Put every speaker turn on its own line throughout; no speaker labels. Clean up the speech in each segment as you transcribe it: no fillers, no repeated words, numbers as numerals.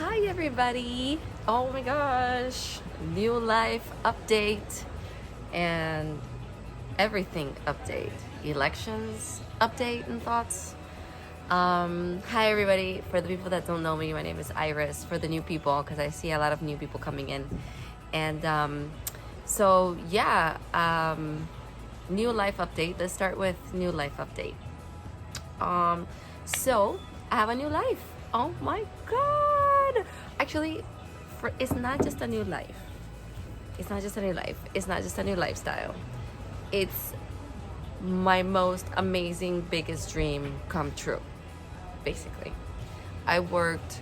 Hi everybody! Oh my gosh! New life update and everything update. Elections update and thoughts. Hi everybody. For the people that don't know me, my name is Iris. For the new people, because I see a lot of new people coming in. And new life update. Let's start with new life update. So I have a new life. Oh my god! Actually, it's not just a new life. It's not just a new life. It's not just a new lifestyle. It's my most amazing, biggest dream come true. Basically, I worked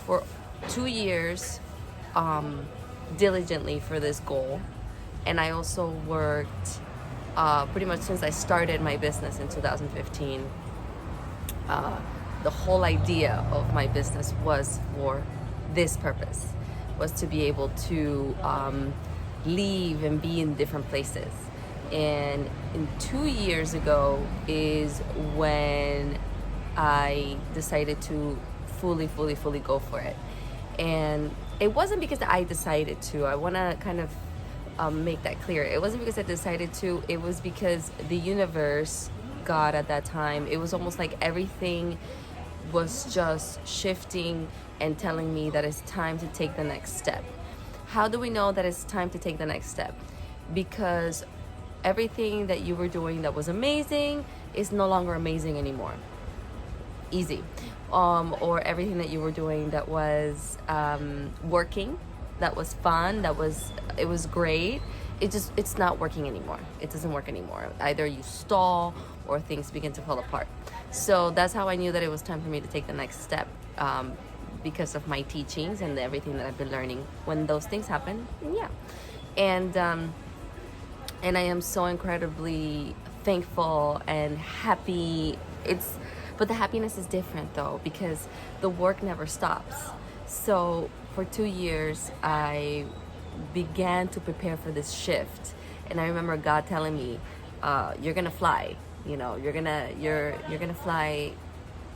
for 2 years diligently for this goal, and I also worked pretty much since I started my business in 2015. The whole idea of my business was for this purpose, was to be able to leave and be in different places. And 2 years ago is when I decided to fully go for it. And it wasn't because I decided to. I want to kind of make that clear. It wasn't because I decided to. It was because the universe, God at that time, it was almost like everything was just shifting and telling me that it's time to take the next step. How do we know that it's time to take the next step? Because everything that you were doing that was amazing is no longer amazing anymore. Easy. Or everything that you were doing that was working, that was fun, it was great, it's not working anymore. It doesn't work anymore. Either you stall or things begin to fall apart. So that's how I knew that it was time for me to take the next step, because of my teachings and everything that I've been learning. When those things happen, yeah. And I am so incredibly thankful and happy. But the happiness is different though, because the work never stops. So for 2 years, I began to prepare for this shift. And I remember God telling me, you're gonna fly, you're gonna fly,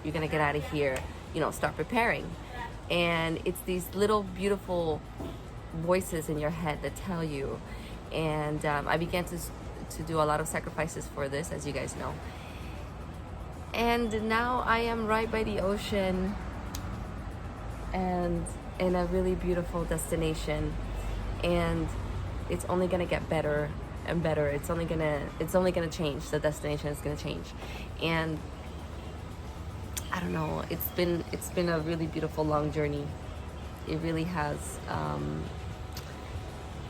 you're gonna get out of here, start preparing. And it's these little beautiful voices in your head that tell you. And I began to do a lot of sacrifices for this, as you guys know. And now I am right by the ocean and in a really beautiful destination, and it's only gonna get better and better. It's only gonna change. The destination is gonna change. And I don't know, it's been a really beautiful long journey. It really has.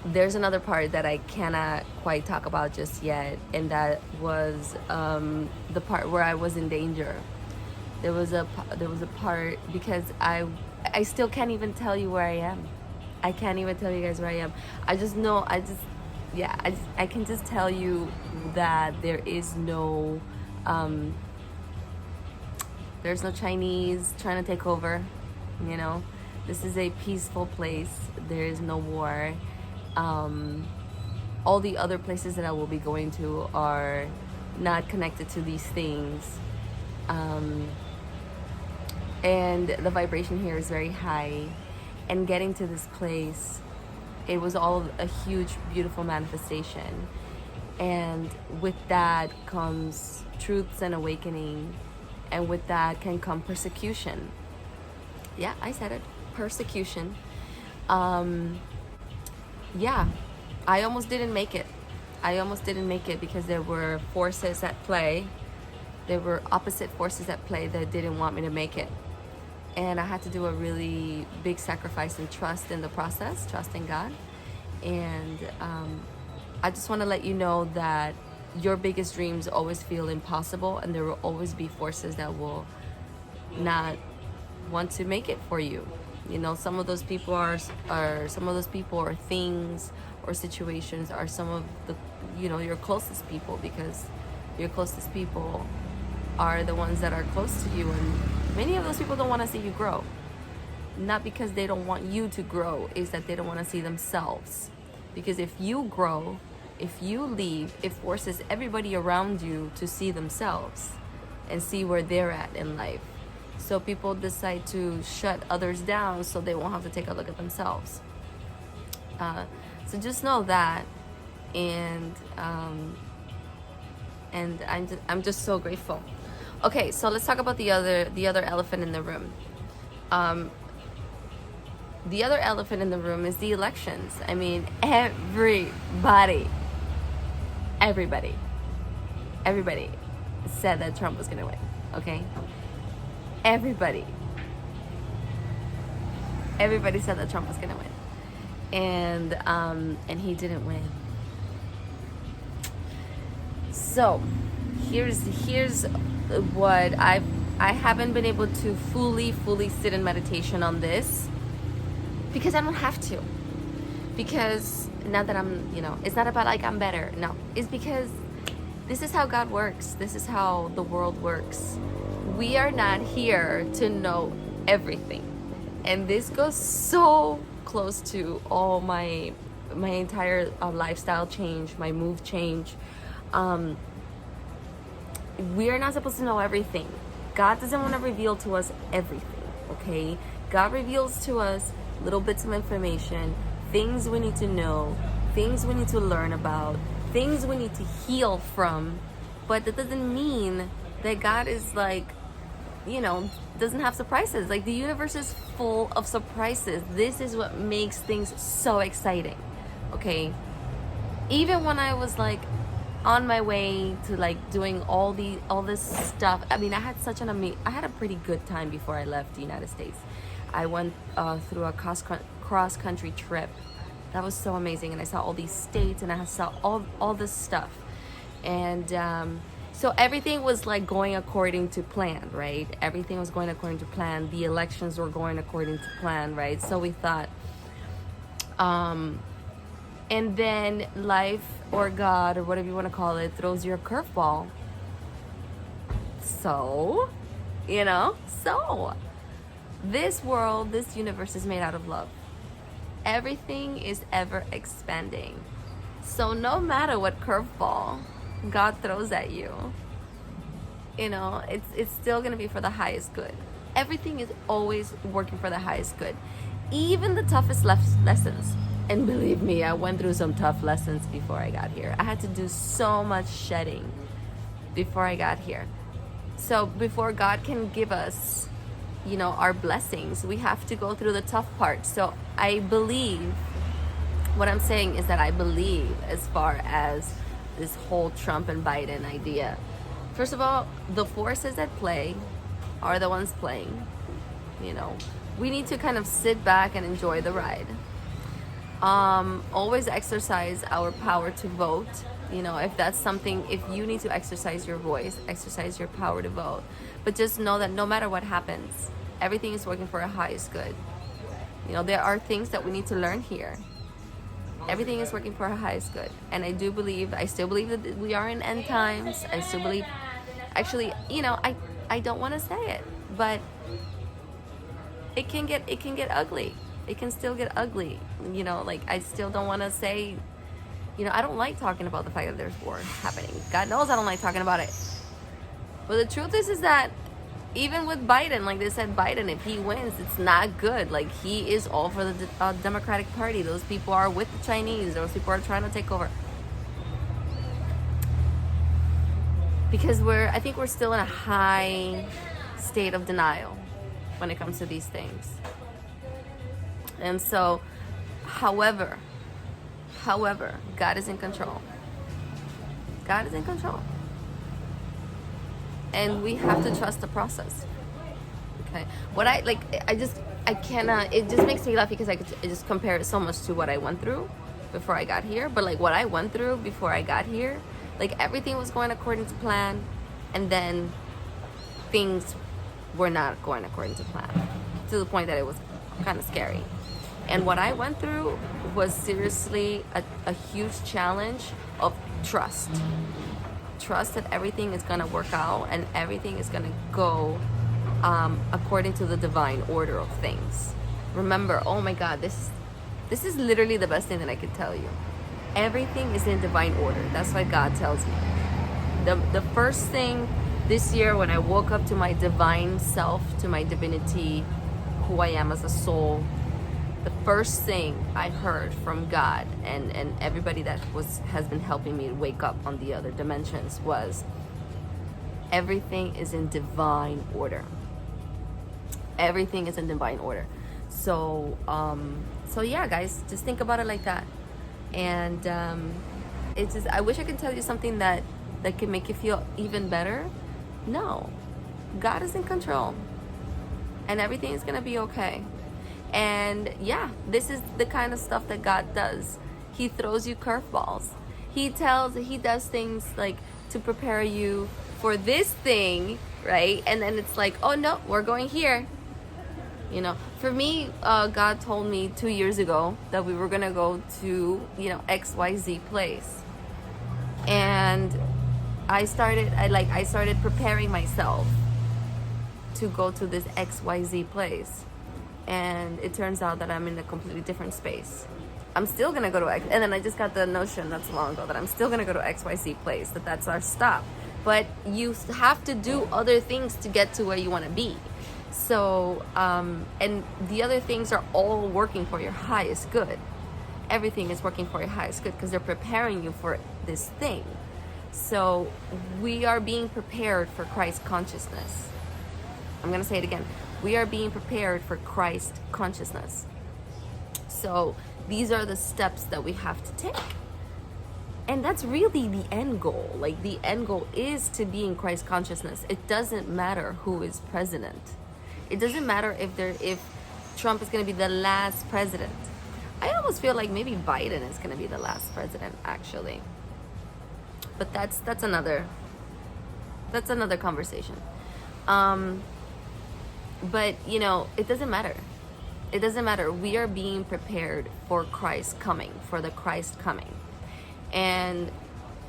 There's another part that I cannot quite talk about just yet, and that was the part where I was in danger. There was a part, because I still can't even tell you where I am. I can't even tell you guys where I am. I just know, I can just tell you that there's no Chinese trying to take over. This is a peaceful place. There is no war. All the other places that I will be going to are not connected to these things. And the vibration here is very high. And getting to this place, it was all a huge, beautiful manifestation. And with that comes truths and awakening. And with that can come persecution. Yeah, I said it. Persecution. Yeah, I almost didn't make it. Because there were forces at play. There were opposite forces at play that didn't want me to make it. And I had to do a really big sacrifice and trust in the process, trust in God. And I just want to let you know that your biggest dreams always feel impossible, and there will always be forces that will not want to make it for you. Some of those people are or things or situations are some of the, your closest people, because your closest people are the ones that are close to you. And many of those people don't want to see you grow. Not because they don't want you to grow, is that they don't want to see themselves. Because if you grow, if you leave, it forces everybody around you to see themselves and see where they're at in life. So people decide to shut others down so they won't have to take a look at themselves. So just know that, and I'm just so grateful. Okay, so let's talk about the other elephant in the room. The other elephant in the room is the elections. I mean, everybody said that Trump was gonna win. Okay, everybody said that Trump was gonna win, and he didn't win. So here's what I haven't been able to fully sit in meditation on this, because I don't have to. Because not that I'm, it's not about like I'm better. No, it's because this is how God works. This is how the world works. We are not here to know everything. And this goes so close to all my entire lifestyle change, my move change. We are not supposed to know everything. God doesn't want to reveal to us everything, okay? God reveals to us little bits of information, things we need to know, things we need to learn about, things we need to heal from. But that doesn't mean that God is like, doesn't have surprises. Like, the universe is full of surprises. This is what makes things so exciting, okay? Even when I was like on my way to like doing all this stuff, I mean, I had a pretty good time before I left the United States. I went through a cross-country trip. That was so amazing, and I saw all these states, and I saw all this stuff, and so everything was like going according to plan, right? Everything was going according to plan. The elections were going according to plan, right? So we thought, and then life or God or whatever you want to call it throws you a curveball. So this world, this universe is made out of love. Everything is ever expanding. So no matter what curveball God throws at you, it's still going to be for the highest good. Everything is always working for the highest good. Even the toughest lessons. And believe me, I went through some tough lessons before I got here. I had to do so much shedding before I got here. So before God can give us our blessings, we have to go through the tough part. So I believe, what I'm saying is that I believe, as far as this whole Trump and Biden idea, first of all, the forces at play are the ones playing. We need to kind of sit back and enjoy the ride. Always exercise our power to vote. If that's something, if you need to exercise your voice, exercise your power to vote. But just know that no matter what happens, everything is working for our highest good. There are things that we need to learn here. Everything is working for our highest good. And I still believe that we are in end times. I still believe, actually, I don't want to say it, but it can get ugly. It can still get ugly. I still don't want to say, I don't like talking about the fact that there's war happening. God knows I don't like talking about it. But the truth is that even with Biden, like they said, Biden, if he wins, it's not good. Like, he is all for the Democratic Party. Those people are with the Chinese. Those people are trying to take over. Because I think we're still in a high state of denial when it comes to these things. And so, however, God is in control. God is in control. And we have to trust the process. Okay. It just makes me laugh because I just compare it so much to what I went through before I got here. But like what I went through before I got here, like everything was going according to plan, and then things were not going according to plan, to the point that it was kind of scary. And what I went through was seriously a huge challenge of trust. Trust that everything is going to work out and everything is going to go according to the divine order of things. Remember, oh my God, this is literally the best thing that I could tell you. Everything is in divine order. That's what God tells me. The first thing This year, when I woke up to my divine self, to my divinity, who I am as a soul, the first thing I heard from God and everybody that has been helping me wake up on the other dimensions was, everything is in divine order. Everything is in divine order. So yeah, guys, just think about it like that. And it's just, I wish I could tell you something that can make you feel even better. No, God is in control, and everything is gonna be okay. And yeah, this is the kind of stuff that God does. He throws you curveballs. He does things like to prepare you for this thing, right? And then it's like, oh no, we're going here. You know, for me, God told me 2 years ago that we were gonna go to, XYZ place. And I started preparing myself to go to this XYZ place. And it turns out that I'm in a completely different space. I'm still gonna go to X, and then I just got the notion not so long ago that I'm still gonna go to XYZ place, that's our stop. But you have to do other things to get to where you wanna be. So, and the other things are all working for your highest good. Everything is working for your highest good because they're preparing you for this thing. So we are being prepared for Christ consciousness. I'm gonna say it again. We are being prepared for Christ consciousness. So these are the steps that we have to take. And that's really the end goal. Like, the end goal is to be in Christ consciousness. It doesn't matter who is president. It doesn't matter if Trump is going to be the last president. I almost feel like maybe Biden is going to be the last president, actually. But that's another conversation. But it doesn't matter. It doesn't matter. We are being prepared for Christ coming, for the Christ coming. And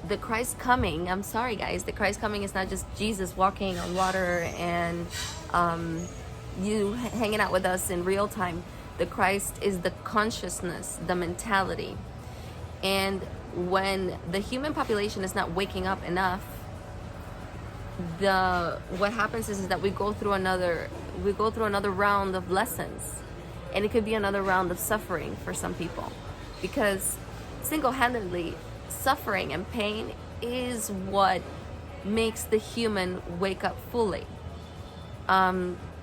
the Christ coming, I'm sorry guys, the Christ coming is not just Jesus walking on water and you hanging out with us in real time. The Christ is the consciousness, the mentality. And when the human population is not waking up enough, what happens is that we go through another round of lessons, and it could be another round of suffering for some people, because single-handedly suffering and pain is what makes the human wake up fully.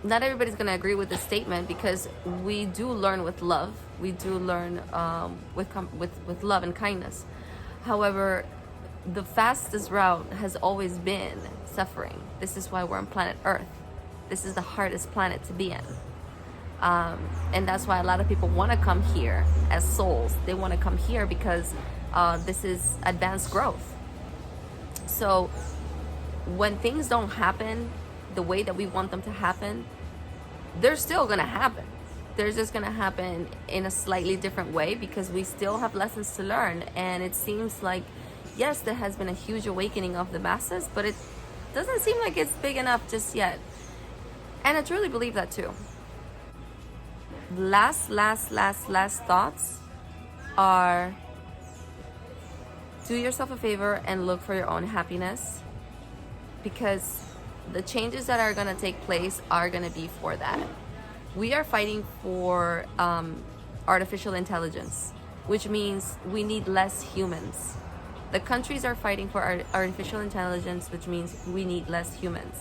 Not everybody's going to agree with this statement, because we do learn with love. We do learn with love and kindness. However, the fastest route has always been suffering. This is why we're on planet Earth. This is the hardest planet to be in. And that's why a lot of people want to come here as souls. They want to come here because this is advanced growth. So when things don't happen the way that we want them to happen, they're still going to happen. They're just going to happen in a slightly different way, because we still have lessons to learn. And it seems like, yes, there has been a huge awakening of the masses, but it doesn't seem like it's big enough just yet. And I truly believe that too. Last thoughts are, do yourself a favor and look for your own happiness, because the changes that are going to take place are going to be for that. We are fighting for artificial intelligence, which means we need less humans. The countries are fighting for artificial intelligence, which means we need less humans.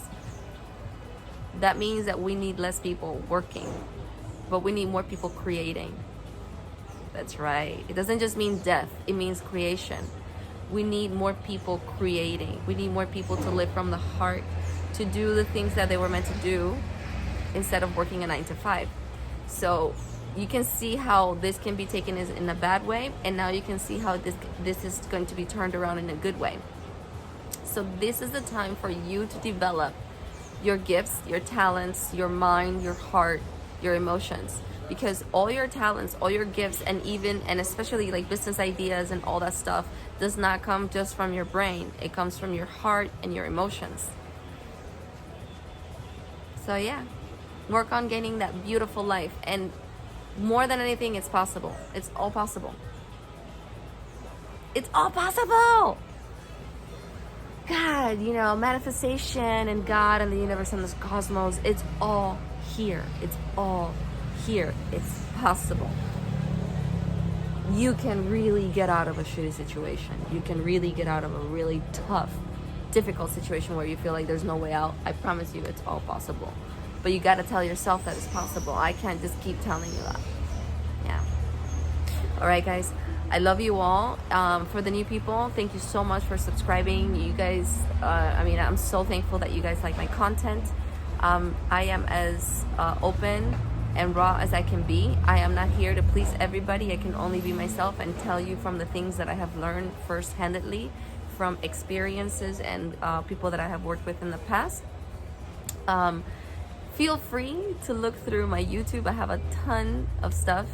That means that we need less people working, but we need more people creating. That's right. It doesn't just mean death, it means creation. We need more people creating. We need more people to live from the heart, to do the things that they were meant to do instead of working a 9-to-5. So you can see how this can be taken as in a bad way, and now you can see how this is going to be turned around in a good way. So this is the time for you to develop your gifts, your talents, your mind, your heart, your emotions, because all your talents, all your gifts, and especially like business ideas and all that stuff does not come just from your brain. It comes from your heart and your emotions. So yeah, work on gaining that beautiful life, and more than anything, it's possible. It's all possible. It's all possible. God, you know, manifestation and God and the universe and the cosmos, it's all here. It's all here. It's possible. You can really get out of a shitty situation. You can really get out of a really tough, difficult situation where you feel like there's no way out. I promise you it's all possible. But you got to tell yourself that it's possible. I can't just keep telling you that. Yeah. All right, guys. I love you all. For the new people, thank you so much for subscribing. You guys, I mean, I'm so thankful that you guys like my content. I am as open and raw as I can be. I am not here to please everybody. I can only be myself and tell you from the things that I have learned first-handedly from experiences and people that I have worked with in the past. Feel free to look through my YouTube. I have a ton of stuff.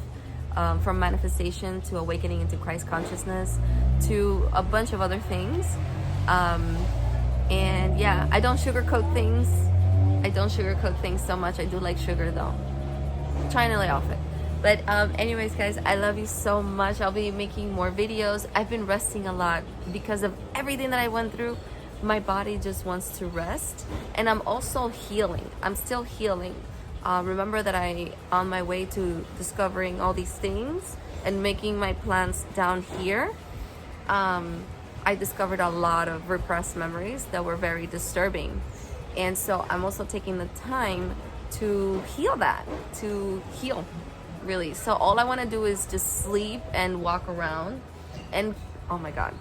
From manifestation to awakening into Christ consciousness to a bunch of other things. And yeah, I don't sugarcoat things. I don't sugarcoat things so much. I do like sugar though. I'm trying to lay off it. But anyways, guys, I love you so much. I'll be making more videos. I've been resting a lot because of everything that I went through. My body just wants to rest. And I'm also healing. I'm still healing. Remember that on my way to discovering all these things and making my plans down here, I discovered a lot of repressed memories that were very disturbing. And so I'm also taking the time to heal that, to heal, really. So all I want to do is just sleep and walk around. And oh my God,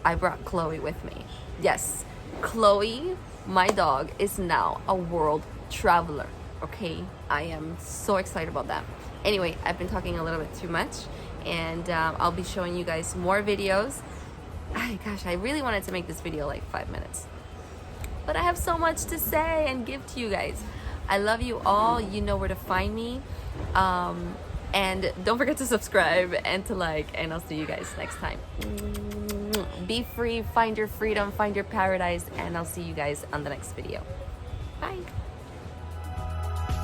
I brought Chloe with me. Yes, Chloe, my dog, is now a world traveler. Okay, I am so excited about that. Anyway, I've been talking a little bit too much, and I'll be showing you guys more videos. Gosh, I really wanted to make this video like 5 minutes, but I have so much to say and give to you guys. I love you all. You know where to find me, and don't forget to subscribe and to like, and I'll see you guys next time. Be free, find your freedom, find your paradise, and I'll see you guys on the next video. Bye.